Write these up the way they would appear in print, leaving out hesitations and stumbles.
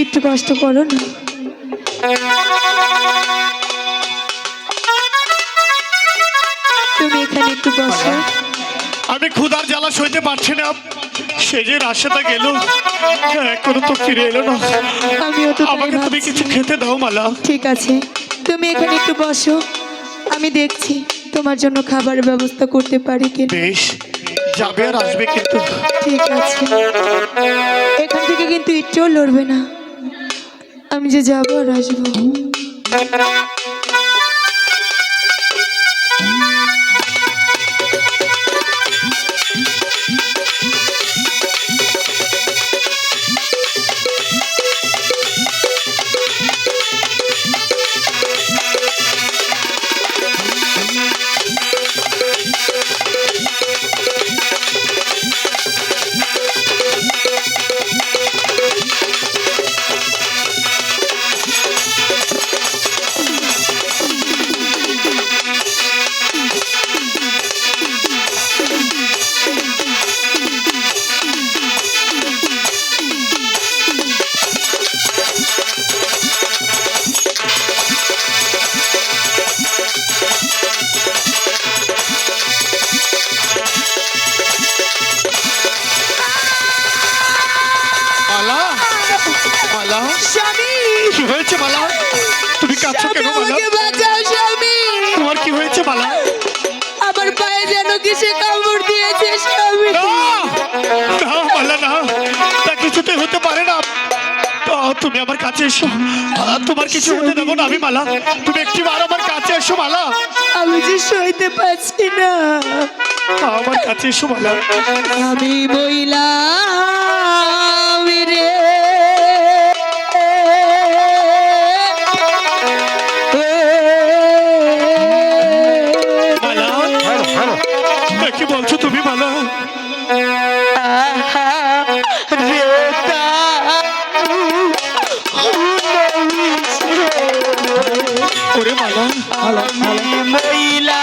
একটু কষ্ট করো না। তুমি এখানে একটু বসো। আমি ক্ষুধার জ্বালা সইতে পারছি না। সে যে রাস্তাটা গেল, এখনো তো ফিরে এলো না। আমিও তো তাই আমাকে তুমি ভাবছি। কিছু খেতে দাও মালা। ঠিক আছে, তুমি এখানে একটু বসো, আমি দেখছি তোমার জন্য খাবারের ব্যবস্থা করতে পারি কিনা। বেশ, যাবে আর আসবে কিন্তু। ঠিক আছে, এখান থেকে কিন্তু একটুও লড়বে না। আমি যে যাবো আর আসবো। মালা, মালা, স্বামী, কি হয়েছে মালা? তুমি কাঁদছো কেন মালা? আমাকে বাঁচাও স্বামী। তোমার কি হয়েছে মালা? আমার পায়ে যেন কিসে কামড় দিয়েছে স্বামী। না, না মালা, না, তা কিছুতে হতে পারে না। তুমি আমার কাছে এসো, তোমার কিছু হতে দেবো না আমি মালা। তুমি একটিবার আমার কাছে এসো মালা। আমি যে সইতে পারছি না। আমার কাছে এসো মালা। আমি মহিলা রে, মালা, কি বলছো তুমি মালা? ওরে মালা, মহিলা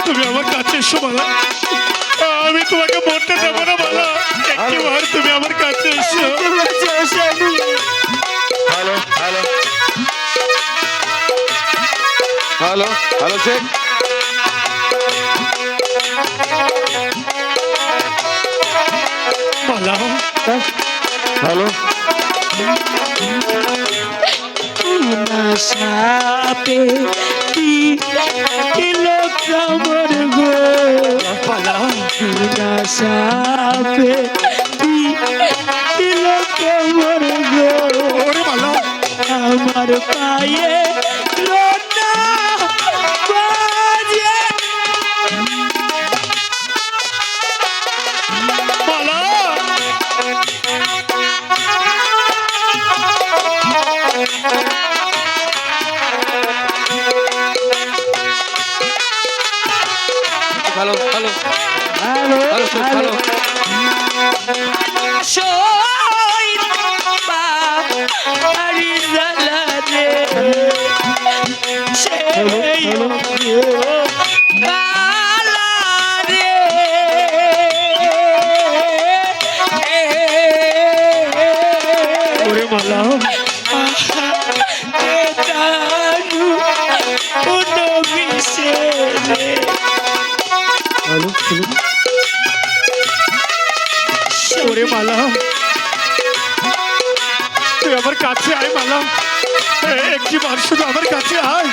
তুমি আমার কাছে এসো মালা। আমি তোমাকে মরতে দেবো না মালা। একটিবার তুমি আমার কাছে এসো। Hello hello hello hello check. Mala, hello সাপে কিলো কামড় গো, মালা, সাপে কিলো কামড় গো, ওরে মালা, আমার পায়ে লোটা বাজে। Mala, hello hello hello hello check hello. ওরে মালা, ওরে মালা, তুই আমার কাছে আয় মালা। একটিবার শুধু আমার কাছে আয়।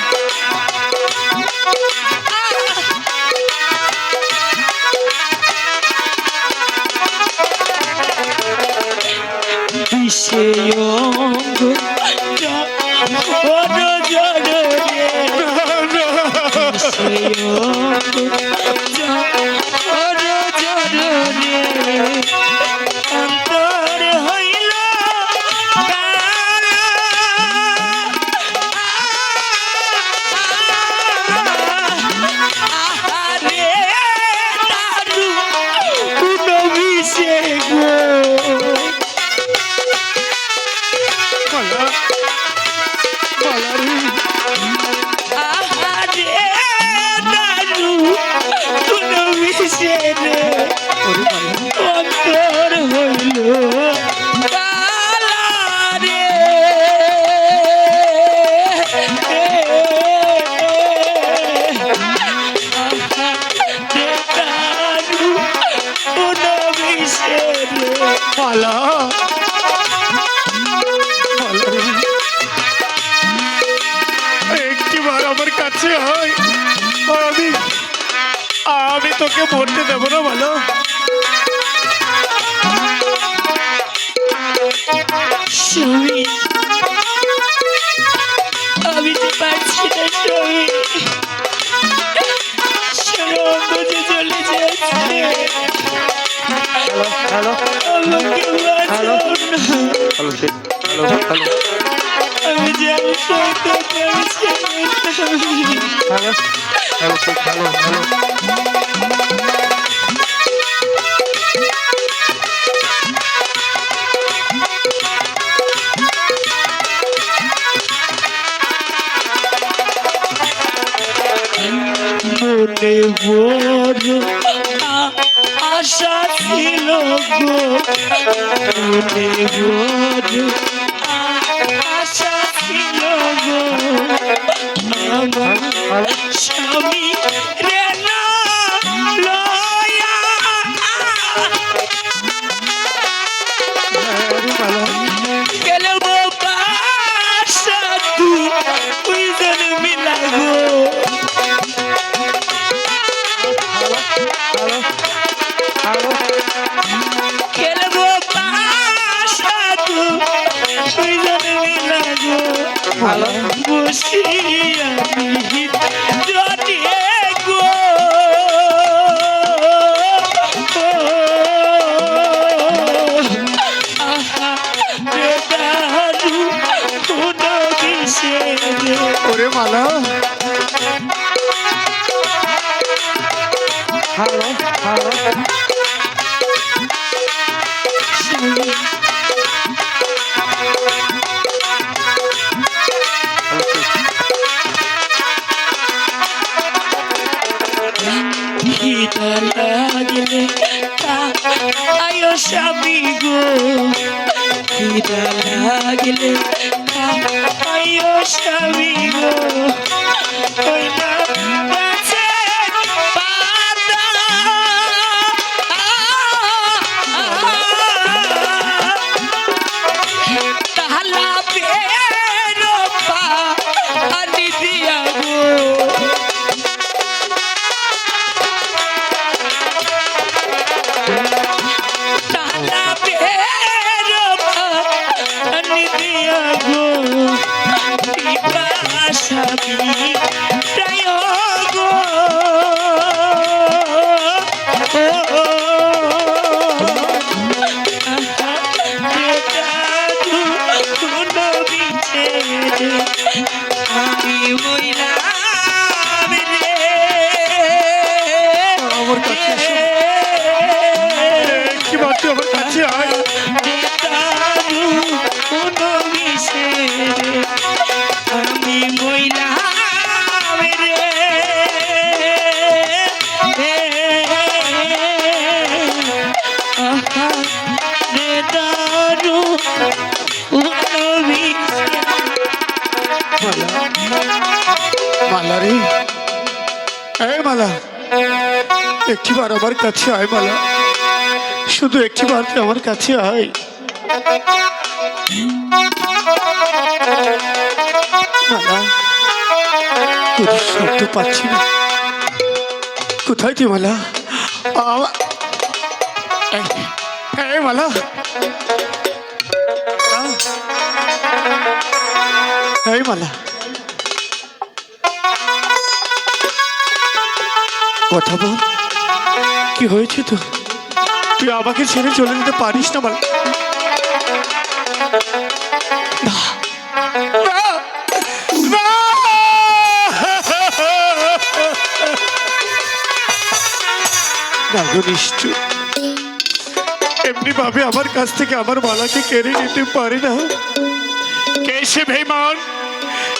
মালা মালা রে, একটিবার আমার কাছে হয়, আমি আমি তোকে মরতে দেবো না মালা। স্বামী, আমি তো পারছি না স্বামী, সরঙ্গ যে চলে যাচ্ছে, হ্যালো হ্যালো আমাকে বাঁচাও না। হ্যালো শেখ, হ্যালো হ্যালো আমি জানি সরতে পারছি না। Hello hello Sheikh, hello hello মনে বড় আশা ছিল গো, মনে বড় আশা ছিল গো, আমার স্বামী রে না লয়া খেলবো বাসা তুই জন মিলা গো, খেলবো বাসা তুই জন মিলা গো, বসি আমি জটিয়ে গো, আহা বেদারু কোন দিশে ওরে মালা, হ্যালো হ্যালো খিদা লাগলে আয়ো স্বামী গো, খিদা লাগলে আয়ো স্বামী গো, ওই না গাছের পাতা তালা বেরো পানি দিয়া গো, তালা বেরো পানি দিয়া গো, পিপাসামি প্রায় গো, আমি মইলাম রে, আমার কাছে এসো, একটিবার তুই আমার কাছে আয়। আমি মইলাম রে, আহা রে দারু মালা রে, এই মালা, একটিবার আমার কাছে আয় মালা, শুধু একটিবার তুই আমার কাছে আয়। মালা, তোর শব্দ পাচ্ছি না, কোথায় তুই মালা? এই মালা, এই মালা, কথা বল, কি হয়েছে তো? তুই আমাকে ছেড়ে চলে যেতে পারিস না মালা। না, না, না! না গো নিষ্ঠুর, এমনি ভাবে আমার কাছ থেকে আমার মালাকে কেড়ে নিতে পারে না। কে সে বেঈমান,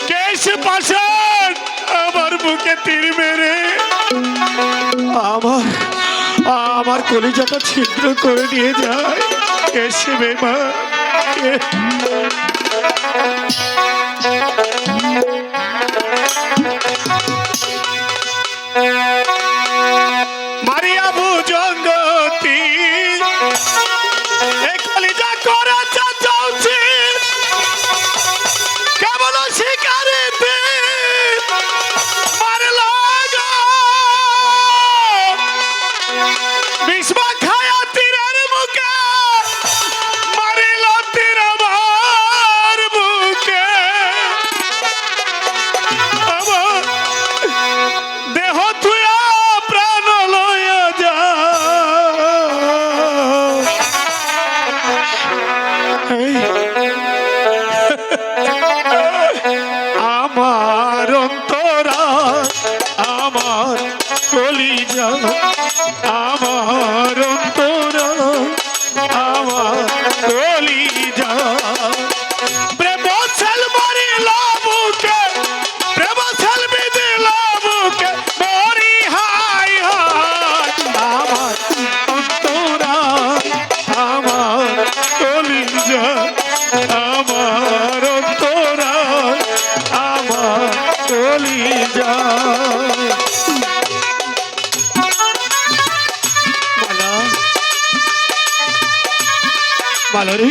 কে সে পাষাণ, আমার বুকে তীর মেরে আমার আমার কলিজাটা ছিদ্র করে নিয়ে যায়। কে সে বেঈমান, কে? মারিয়া ভুজঙ্গতি আমার অন্তরা আমার কলিজা আমার অন্তরা আমার কলিজা প্রেম ছল মরিল বুকে প্রেম ছল বিদিল বুকে মরি হাই হাই আমার অন্তরা আমার কলিজা আমার অন্তরা আমার কলিজা মালা মালা রে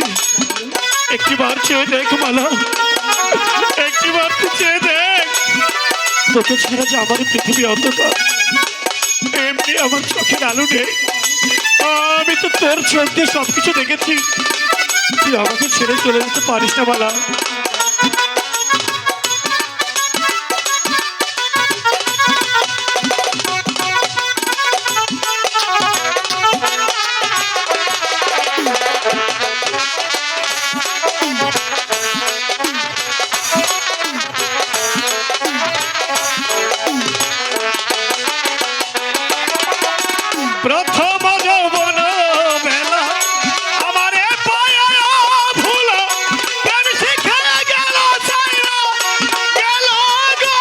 একটি বার চেয়ে দেখ মালা একটি বার তুই চেয়ে দেখ তোকে ছেড়ে যে আমার এই পৃথিবী অন্ধকার এমনি আমার চোখের আলো নেই আমি তো তোর চোখ দিয়ে সবকিছু দেখেছি তুই আমাকে ছেড়ে চলে যেতে পারিস না মালা প্রথম যৌবন বেলা আমারে পায়া ভুল প্রেম শিখে গেল ছাইরা গেল গো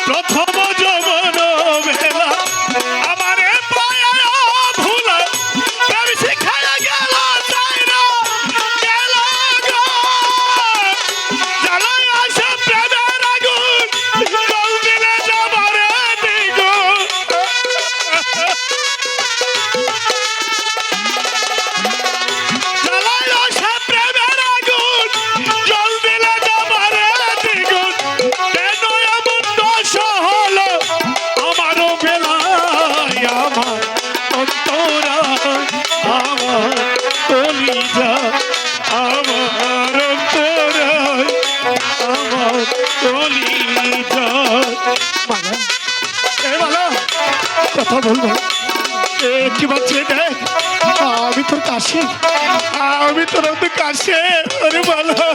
প্রথম যৌবন বেলা আমারে পায়া ভুল প্রেম শিখে গেল ছাইরা গেল গো জ্বালায় আসে প্রেমের আগুন জল দিলে যাবারে দ্বিগুণ জ্বালায় আসে প্রেমের আগুন জল দিলে যাবারে দ্বিগুণ কেন এমন দোষ হলো আমারও বেলায় আমার অন্তরা আমার কলিজা আমার অন্তরা আমার কলিজা মালা এ মালা কথা বলবো কি বাচ্চে দেখ আমি তোর কাছে আমি তোর কাছে আরে মালা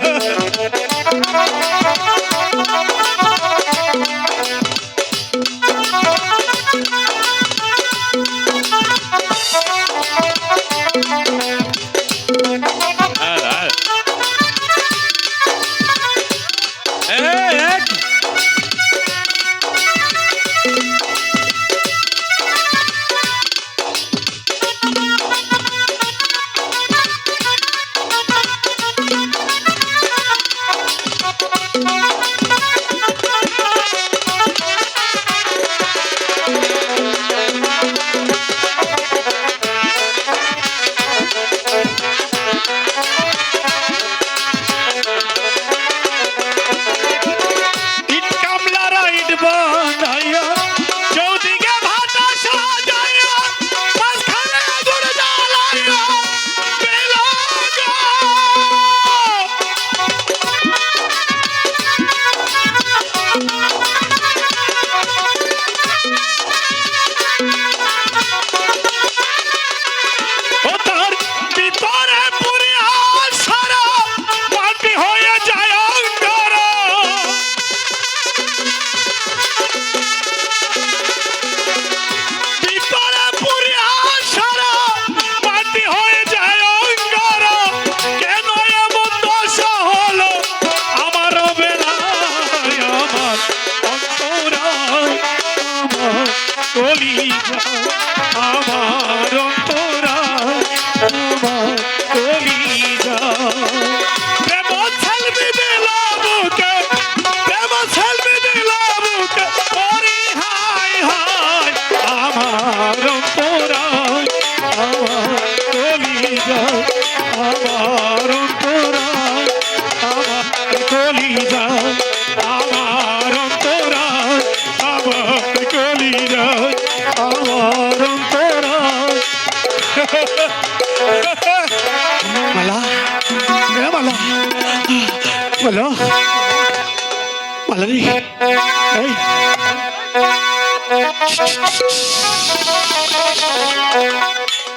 বলো মালারি এই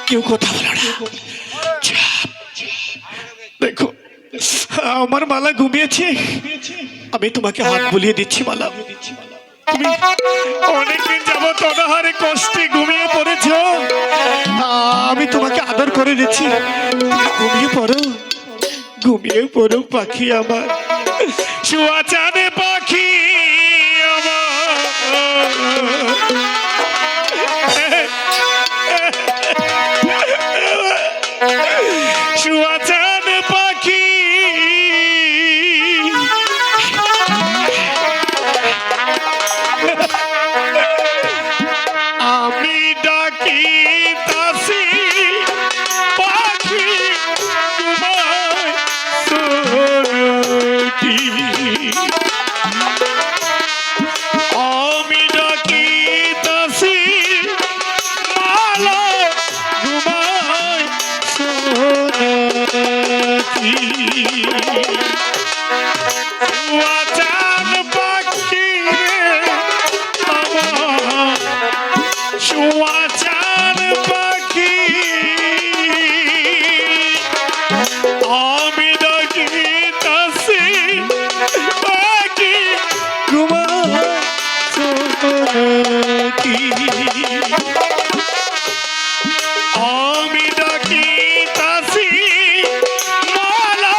কেউ কথা বলো না চুপ। দেখো আমার মালা ঘুমিয়েছে, আমি তোমাকে হাত বুলিয়ে দিচ্ছি মালা। তুমি অনেকদিন যাবত অনাহারে কষ্টে ঘুমিয়ে পড়েছ, আমি তোমাকে আদর করে দিচ্ছি। তুমি ঘুমিয়ে পড়ো, ঘুমিয়ে পড়ো পাখি আমার, শুয়া চাঁদে পাখি আমার, শুয়া চাঁদে পাখি আমি ডাকি তাসি পাখি তোমায় কি আমি ডাকি তাসি মালা ঘুমায় কি চাঁদ পাখি আমার, শুয়া চাঁদ পাখি আমি ডাকি তাসি পাখি ঘুমায় কি আমি ডাকি তাসি মালা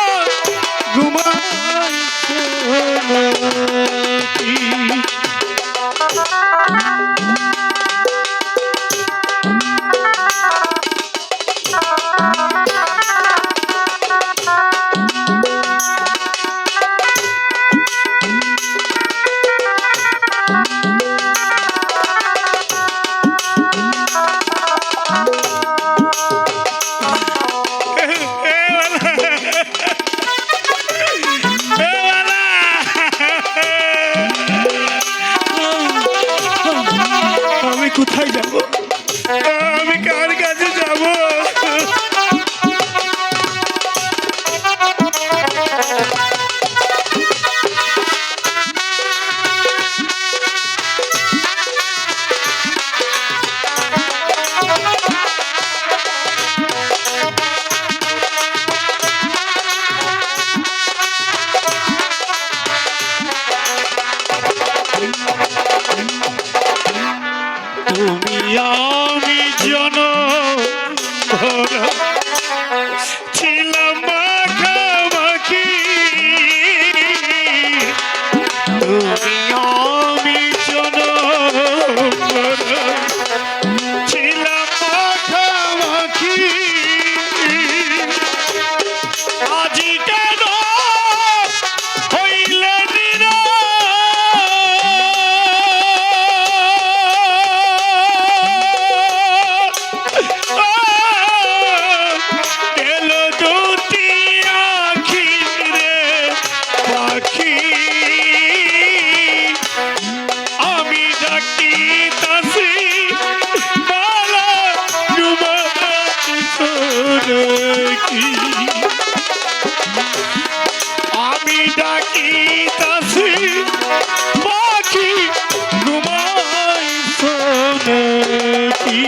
ঘুমায় কি আমি কোথায় যাব, আমি কার কাছে যাব? তুমি আমি জন ছিলাম মাখামাখি, তুমি আমি জন ছিলাম মাখামাখি, আজি কেন হইলে আমি ডাকি তাসি পাখি ঘুমাই সোনাকি।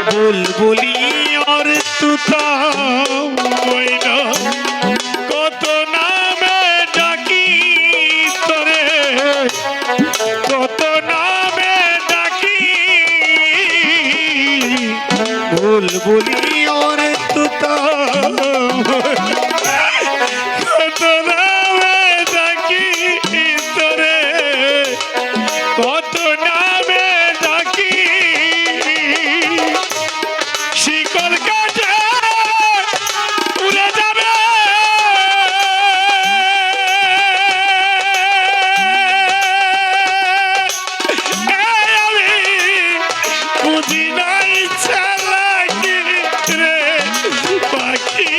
বুলবুলি আর তুতা ময়না কত নামে ডাকি তোরে, কত নামে বুলবুলি ওরে তুতা কত নামে ডাকি তোরে কত নামে ডাকি শিকল কাটে উড়ে যাবে আমি বুঝি নাই চালাকি রে পাখি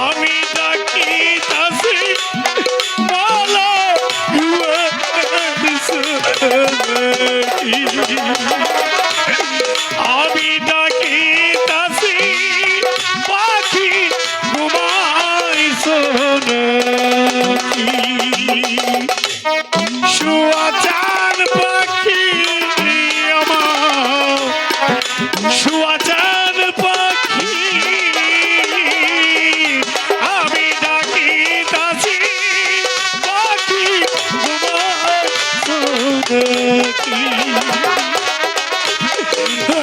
আমি ডাকি তাসি মালা আমি ডাকি তাসি পাখি ঘুমাই সোনাকি শুয়া চান পাখি আমার শুয়া চান পাখি আমি ডাকি তাসি পাখি ঘুমাই সোনাকি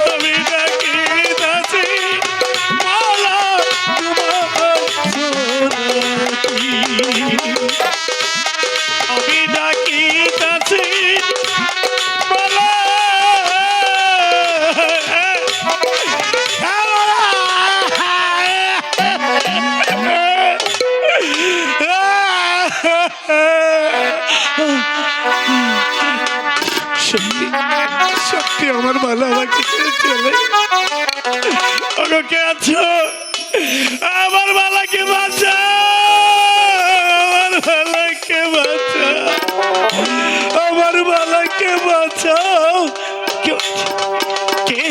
আমি ডাকি তাসি মালা ঘুমাই সোনাকি আমি ডাকি তাসি মালা সত্যি সত্যি আমার ভালো আমাকে ছেড়ে চলে ওগো কে আছো আমার বালাকে বাঁচাও আমার বালাকে বাঁচাও আমার বালাকে বাঁচাও কে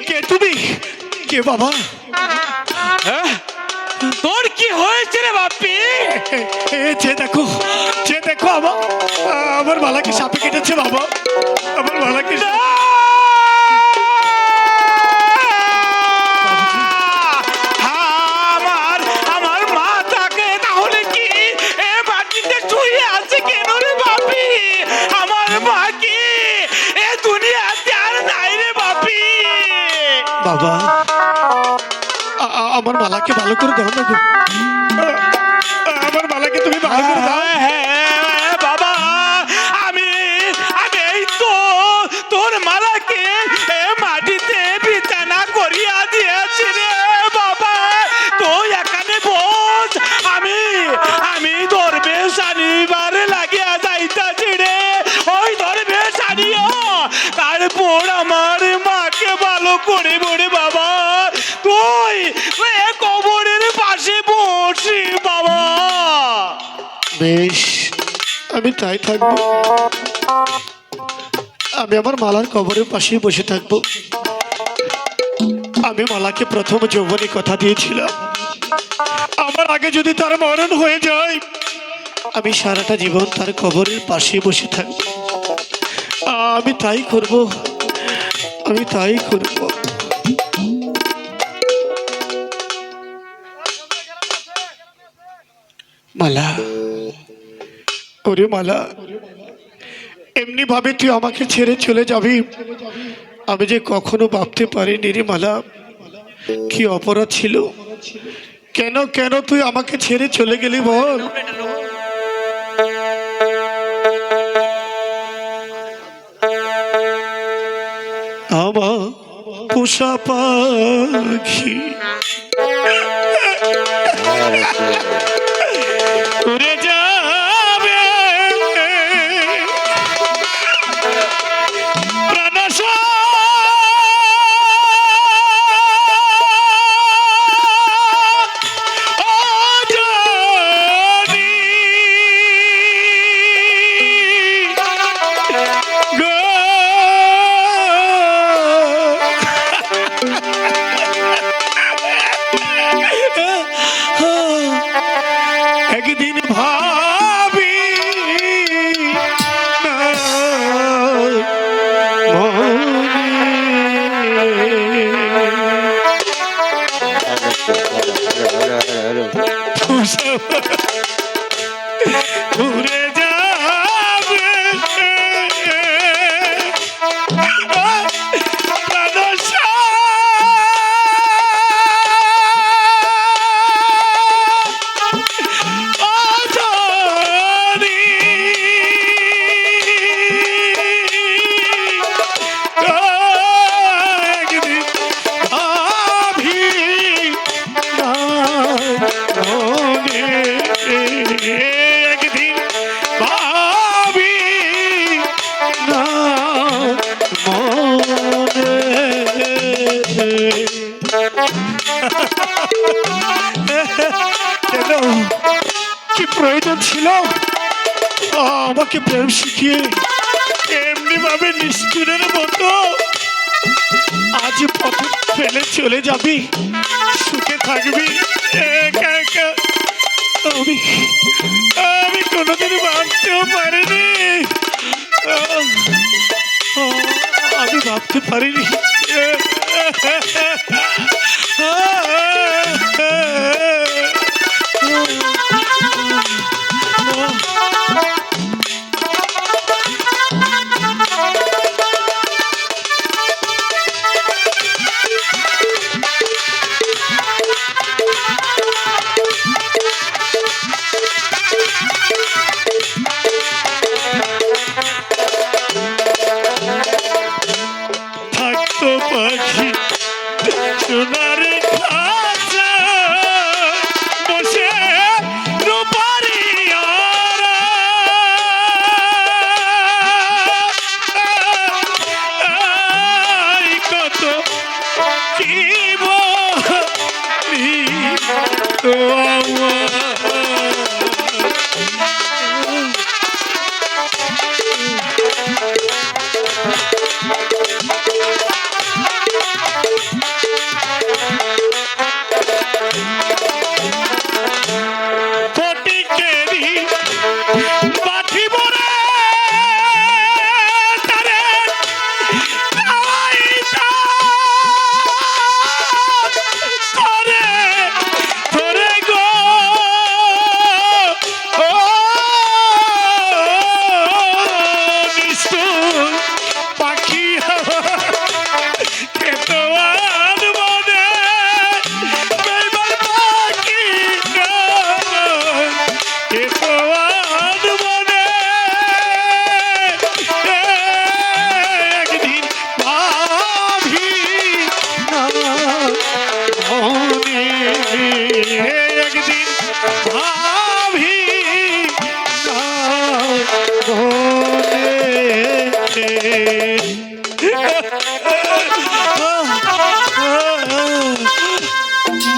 কে তুমি কে বাবা হ্যাঁ তোর কি হয়েছে রে বাপি? যে দেখো আমার আমার বালাকে সাপে কেটেছে বাবা আমার বালাকে আমার মা তাকে তাহলে কি এ মাটিতে শুয়ে আছে কেন রে বাপি? আমার মা কি এ দুনিয়াতে আর নাই রে বাপি? বাবা আমার মালাকে ভালো করে দাও না গো আমার মালাকে তুমি ভালো করে দাও হ্যাঁ বাবা আমি আমি এই তো তোর মালাকে মাটিতে বিছানা করিয়া দিয়েছি রে বাবা তুই এখানে বস আমি দরবেশ আনিবার লাগিয়া যাইতাছি রে ওই দরবেশ আনিও তারপর আমার মাকে ভালো করে বলে বাবা তুই কবরের পাশে বসি বাবা। বেশ আমি তাই থাকবো আমি আমার মালার কবরের পাশে বসে থাকবো আমি মালাকে প্রথম যৌবনে কথা দিয়েছিলাম আমার আগে যদি তার মরণ হয়ে যায় আমি সারাটা জীবন তার কবরের পাশে বসে থাকবো আমি তাই করব আমি তাই করব মালা ওরে মালা এমনি ভাবে তুই আমাকে ছেড়ে চলে যাবি আমি যে কখনো ভাবতে পারিনি রে মালা কি অপরাধ ছিল কেন কেন তুই আমাকে ছেড়ে চলে গেলি বল আমার পোষা পাখি উড়ে যাবে প্রাণাশা একদিন ভাই একজন ছিল আমাকে প্রেম শিখিয়ে এমনি ভাবে নিষ্ঠুরের মতো আজ পথে ফেলে চলে যাবি, সুখে থাকবি একা একা। আমি আমি কোনোদিন ভাবতেও পারিনি, আমি ভাবতে পারিনি থাকতো পাখি সোনার খাঁচা বসে রূপারি কত জীব তো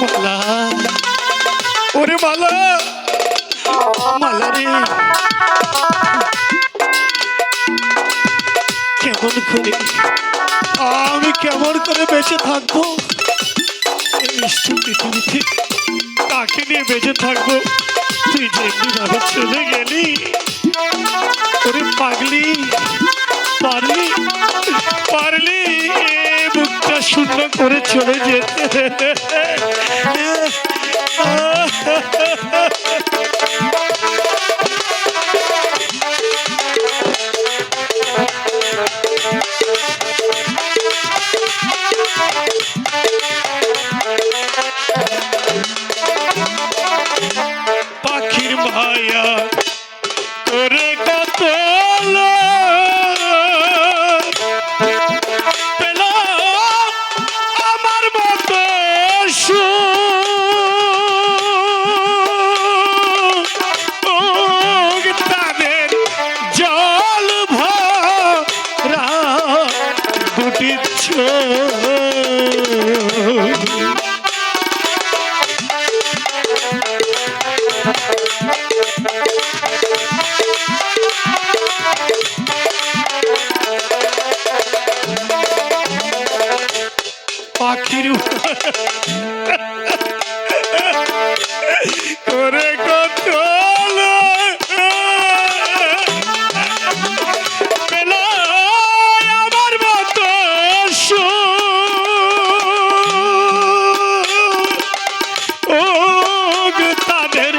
মালা, ওরে মালা, মালা রে, কেমন করে আমি কেমন করে বেঁচে থাকবো এই নিষ্ঠুর পৃথিবীতে? কাকে নিয়ে বেঁচে থাকবো? তুই যেমনি ভাবে চলে গেলি, ওরে পাগলি, পারলি পারলি বুকটা শূন্য করে চলে যেতে। পাখির মায়া করে কত পেল আমার মতো তাদের জল ভরা দুটি পাখির করে কত পেল আমার মতো তাদের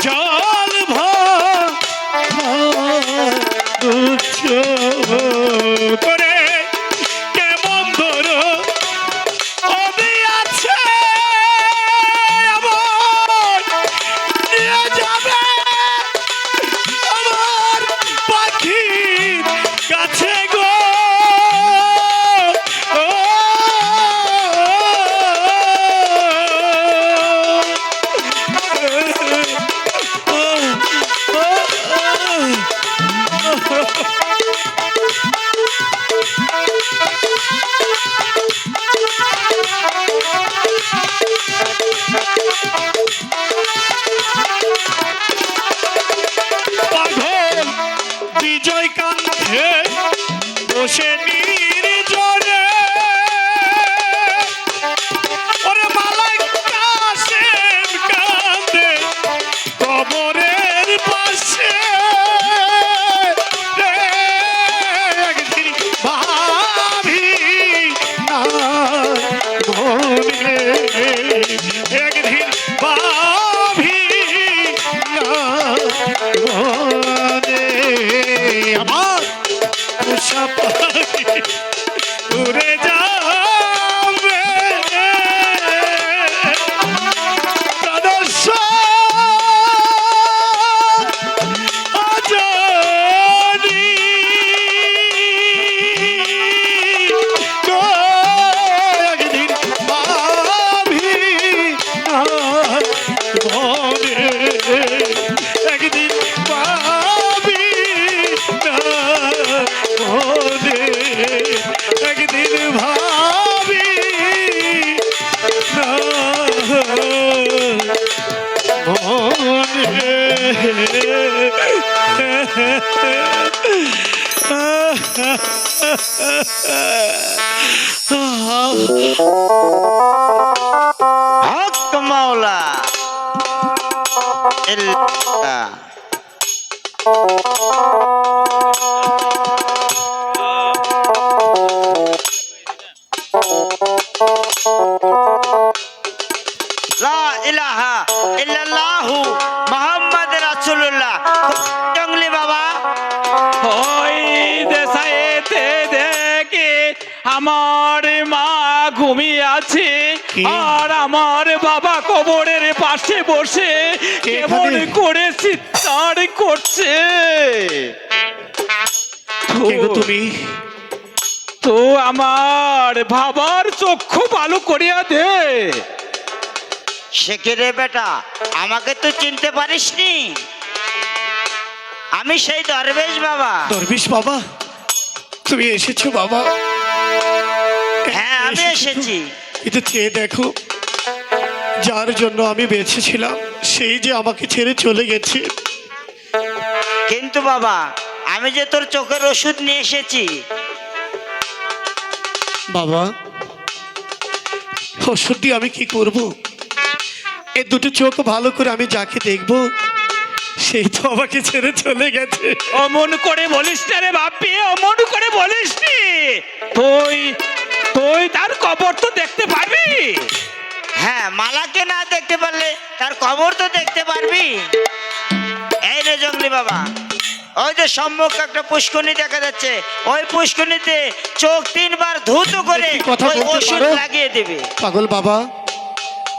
জল করে কেমন ধরো আছে বিজয় কান্ধে বসে নির্জনে ওরে মালাই কাশেম কান্দে কবরের পাশে রে, একদিন ভাবি না মনে, একদিন ভাবি না মনে আমার উষা পাখি উড়ে যাবে প্রদর্শন অজনী তো একদিন ভাবি না মনে, একদিন ভাবি না মনে, একদিন ভাবি না মনে। হক মাওলা ইল্লাহ। লা ইলাহা ইল্লাল্লাহু মুহাম্মদ রাসূলুল্লাহ। জঙ্গলি বাবা ওই দেশাইতে দেখে আমার মা ঘুমিয়ে আছে কি? আর আমার বাবা কবরের পাশে বসে কেমন এখানে? করে চিৎকার করছে। কে গো তুমি? তো আমার বাবার চক্ষু ভালো করিয়া দে। সে কে রে বেটা, আমাকে তো চিনতে পারিসনি? আমি সেই দরবেশ বাবা। দরবেশ বাবা, তুমি এসেছো বাবা? হ্যাঁ আমি এসেছি। কিন্তু চেয়ে দেখো, যার জন্য আমি বেঁচে ছিলাম সেই যে আমাকে ছেড়ে চলে গেছে। কিন্তু বাবা আমি যে তোর চোখের ওষুধ নিয়ে এসেছি। বাবা, ওষুধ দিয়ে আমি কি করব? এই দুটো চোখ ভালো করে আমি যাকে দেখব সেই তো আমাকে ছেড়ে চলে গেছে। অমন করে বলিস না রে বাপি, অমন করে বলিস নি। তুই তুই তার কবর তো দেখতে পারবি। হ্যাঁ, মালাকে না দেখতে পারলে তার কবর তো দেখতে পারবি। এই রে জঙ্গলি বাবা, ওই যে সম্মুখ একটা পুষ্করণী দেখা যাচ্ছে, ওই পুষ্করণীতে চোখ 3 বার ধৌত করে একটি কথা ওই বলতে ওষুধ পারো? লাগিয়ে দেবে। পাগল বাবা,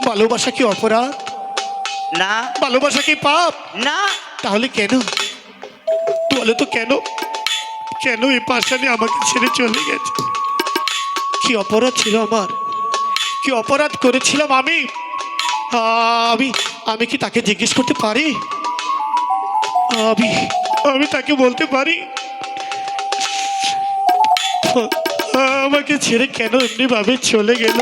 ভালোবাসা কি অপরাধ? না ভালোবাসা কি পাপ? না, তাহলে কেন বলো তো, কেন কেন এই পাশানে আমাকে ছেড়ে চলে গেছে? কি অপরাধ ছিল আমার? কি অপরাধ করেছিলাম আমি? আমি আমি কি তাকে জিজ্ঞেস করতে পারি? আমি আমি তাকে বলতে পারি আমাকে ছেড়ে কেন এমনি ভাবে চলে গেল?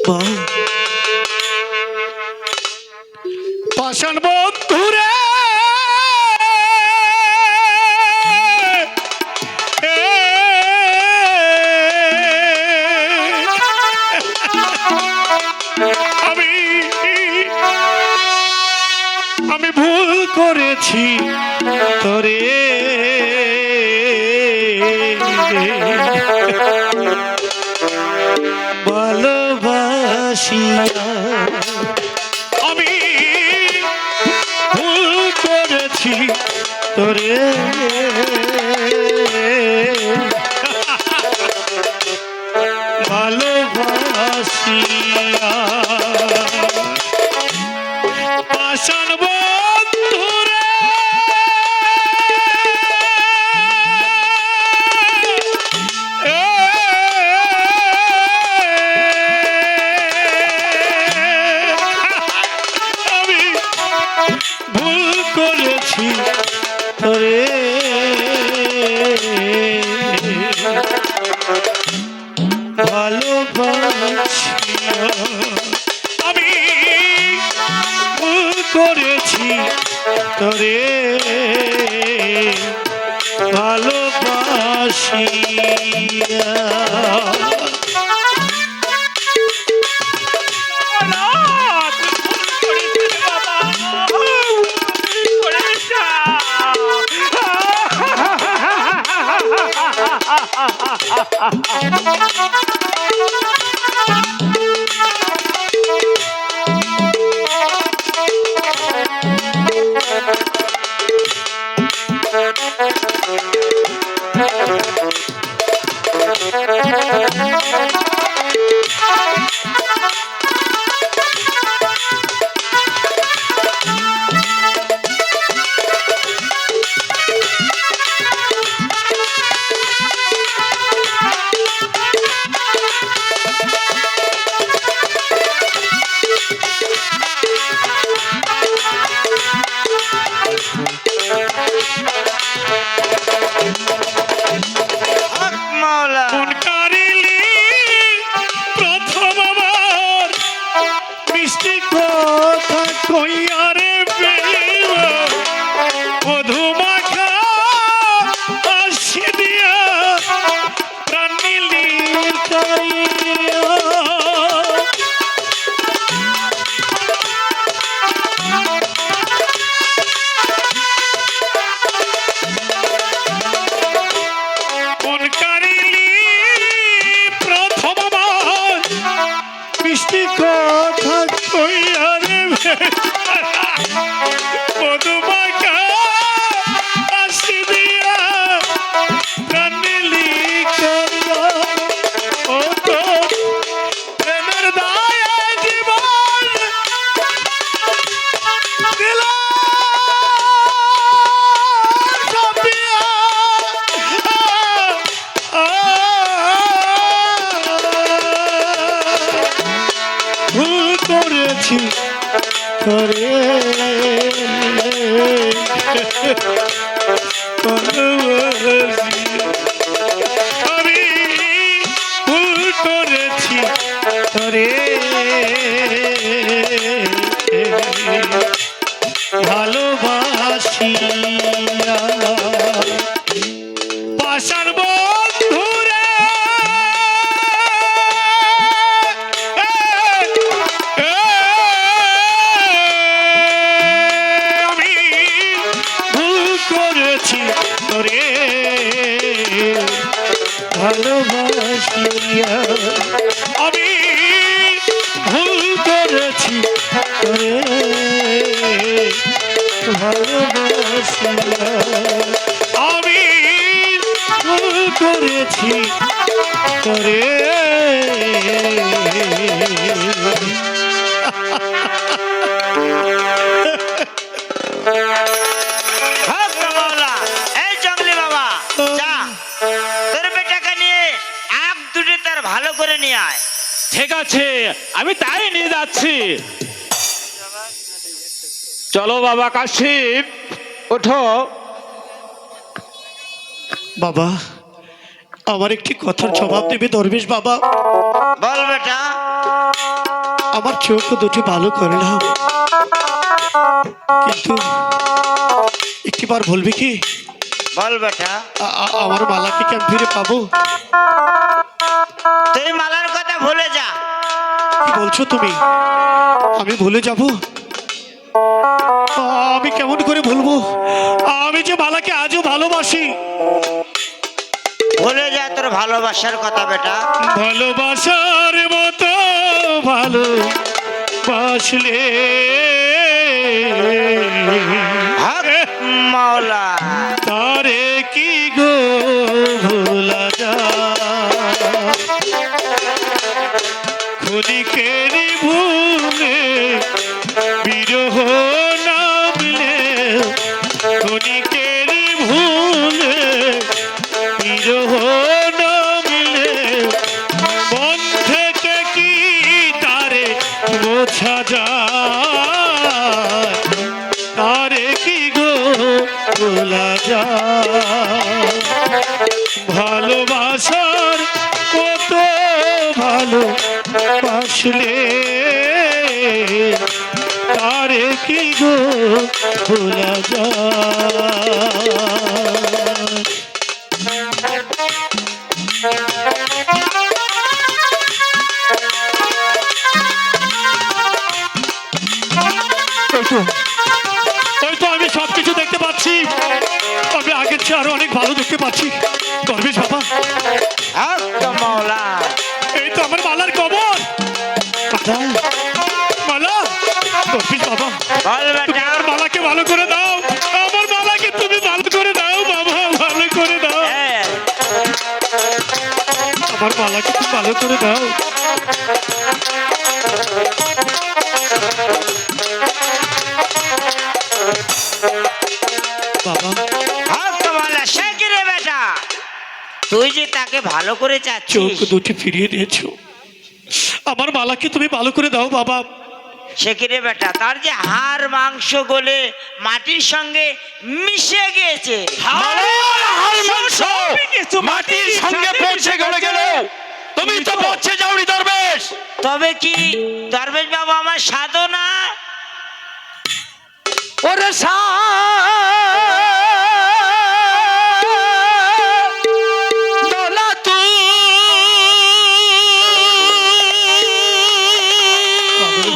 মা, পাষাণ বন্ধুরে আমি আমি ভুল করেছি তোরে ভালোবাসিয়া, আমি ভুল করেছি তোরে ভালোবাসিয়া। পাষাণ বন্ধুরে আমি ভুল করেছি তোরে ভালোবাসিয়া, আমি ভুল করেছি তোরে ভালোবাসিয়া। না, তুই ভুল করেছিস বাবা। ভুল করেছিস। হক মাওলা। মন কারিলি প্রথম আমার মিষ্টি কথা কইয়া রে বেইবা, মধুমাখা হাসি দিয়া প্রাণ নিলি কাইয়া। মন কারিলি প্রথম আমার মিষ্টি কথা কইয়া রে মধুমাখা হাসি দিয়া প্রাণ নিলি কাইয়া। ও তো প্রেমের দায়ে জীবন দিলাম সপিয়া। ভুল করেছি করে আমি ভুল করেছি করে ভালোবাসিয়া। পাশার বন্ধুরে আমি ভুল করেছি তোরে ভালোবাসিয়া। আমি ভুল করেছি তোরে ভালোবাসিয়া। আমি ভুল করেছি তোরে। হক মাওলা। এই জঙ্গলি বাবা, যা তোর বেটাকে নিয়ে আগ দুটো তার ভালো করে নিয়ে আয়। ঠিক আছে, আমি তাই নিয়ে যাচ্ছি। চলো বাবা কাশিম, ওঠো। বাবা, আমার একটি কথার জবাব দেবে দরবেশ বাবা। বল বেটা। আমার চোখ দুটি ভালো করলাম, কিন্তু একটিবার বলবি কি বল বেটা। আমার মালাকে কি আমি ফিরে পাবো? তুই মালার কথা ভুলে যা। কি বলছো তুমি? আমি ভুলে যাব? আমি কেমন করে ভুলবো? আমি যে মালাকে আজও ভালোবাসি। ভুলে যা তোর ভালোবাসার কথা বেটা। ভালোবাসার মতো ভালোবাসলে হক মাওলা। তারে কি গো ভোলা যায়? ক্ষণিকের ভুলে বিরহ নামলে, ক্ষণিকের ভুলে বিরহ নামলে, মন থেকে কি তারে বোঝা যায়? তারে কি গো ভোলা যায়? ভালোবাসার কত ভালোবাসলে তারে কি গো ভোলা যায়। এই তো আমি সবকিছু দেখতে পাচ্ছি, আমি আগের চেয়ে আরো অনেক ভালো দেখতে পাচ্ছি। দরবেশ বাবা, একদম মাওলা। এই তো আমার মালার কবর। মালা, দরবেশ বাবা, বল তুমি বেটা। আমার মালাকে ভালো করে দাও, আমার মালাকে তুমি ভালো করে দাও বাবা, ভালো করে দাও, হ্যাঁ, আমার মালাকে তুমি ভালো করে দাও। বাবা, একদম মাওলা। সে কি রে বেটা, তুই যে তাকে ভালো করে চোখ চাচ্ছিস, দুটি ফিরিয়ে দিয়েছো, আমার মালাকে তুমি ভালো করে দাও বাবা। সে কি রে বেটা, তার যে হাড় মাংস গলে মাটির সঙ্গে মিশে গিয়েছে। মাটির সঙ্গে পৌঁছে গেলে গেল, তুমি তো পৌঁছে যাওনি দরবেশ। তবে কি দরবেশ বাবা আমার সাধনা? ওরে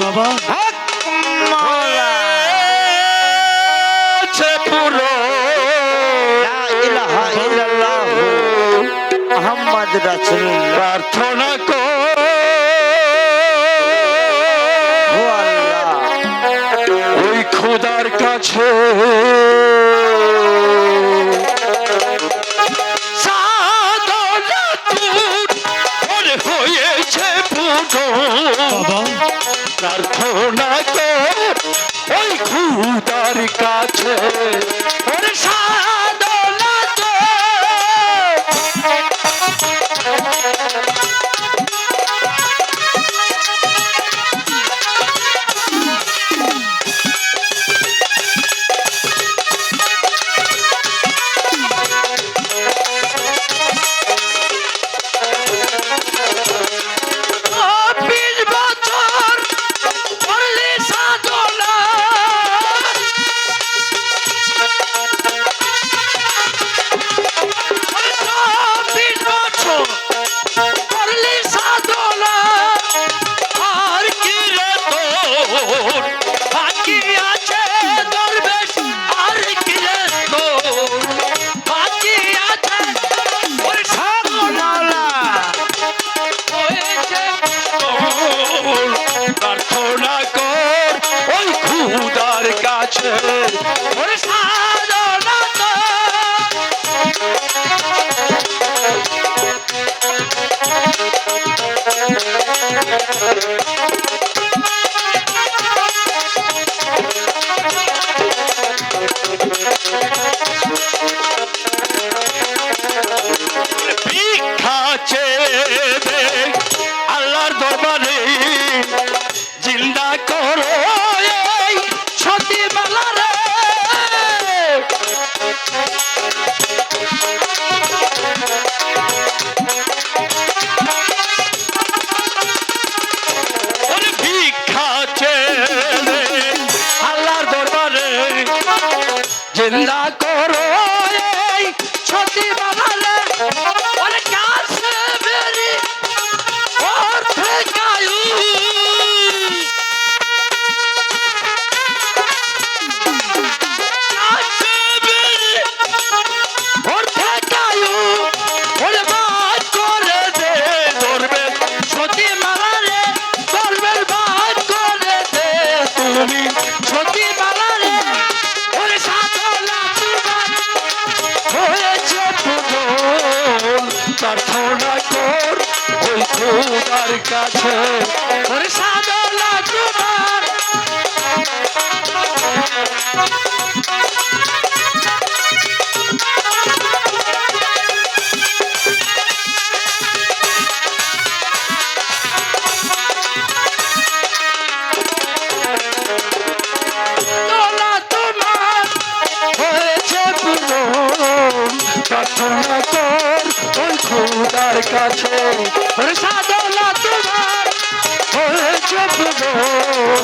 বাবা, হক মাওলা। লা ইলাহা ইল্লাল্লাহ মুহাম্মদ রাসূলুল্লাহ। প্রার্থনা কর ও আল্লাহ, ওই খোদার কাছে, হয়েছে বাবা, প্রার্থনা কর ওই খোদার কাছে। ওরে সাধনা প্রার্থনা কর ওই খোদার কাছে। ওরে সাধনা ভিক্ষা চেয়ে আল্লাহর দরবারে জিন্দা করো এই সতী মালা রে। ওরে ভিক্ষা চেয়ে আল্লাহর দরবারে জিন্দা করো এই সতী মালা রে। ওরে কাছে বেরি অর্থে গায়ু প্রার্থনা কর ওই খোদার কাছে। ওরে সাধনা তোমার প্রার্থনা কর ওই খোদার কাছে। সাধনা তোমার হয়েছে পূরণ,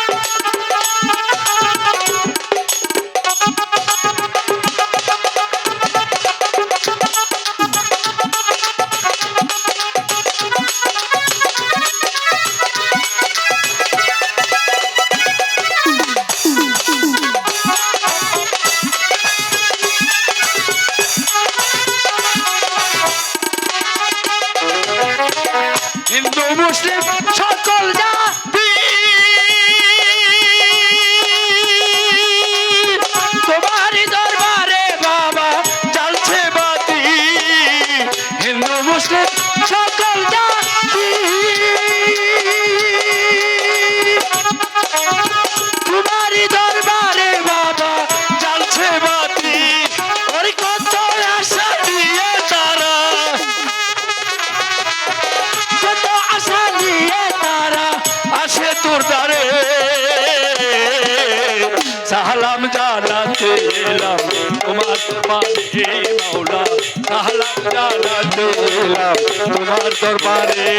সালাম জানাতে এলাম তোমার দরবারে মাওলা সালাম জানাতে এলাম তোমার দরবারে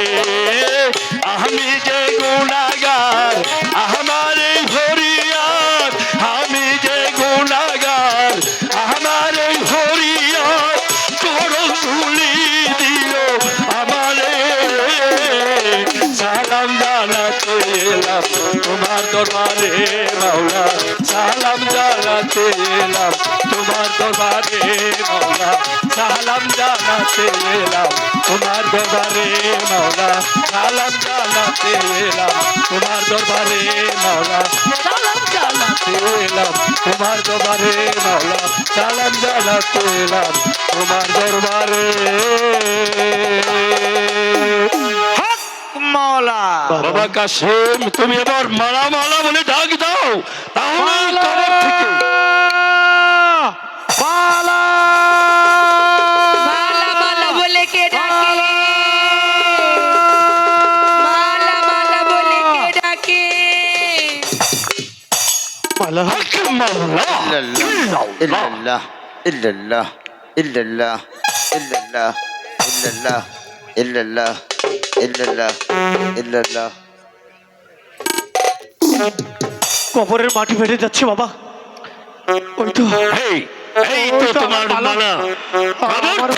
আমি যে গুনাহগার আমার এই ফরিয়াদ আমি যে গুনাহগার আমার এই ফরিয়াদ চরণ ধুলি দিও আমারে সালাম জানাতে এলাম তোমার দরবারে মাওলা সালাম জানাতে এলাম তোমার দরবারে মাওলা সালাম জানাতে এলাম তোমার দরবারে মাওলা সালাম জানাতে এলাম তোমার দরবারে মাওলা সালাম জানাতে এলাম তোমার দরবারে মাওলা সালাম জানাতে এলাম তোমার দরবারে হক মাওলা বাবা কাসেম তুমি আবার মালা মালা বলে ডাক দাও তাহলে কবর থেকে মালা মালা বলে কে ডাকে মালা মালা বলে কে ডাকে মালা হক মাওলা ইল্লাল্লাহ ইল্লাল্লাহ ইল্লাল্লাহ ইল্লাল্লাহ ইল্লাল্লাহ ইল্লাল্লাহ ইল্লাল্লাহ ইল্লাল্লাহ কবরের মাটি ফেটে যাচ্ছে বাবা ওই তো এই এই তো তোমার মালা কবর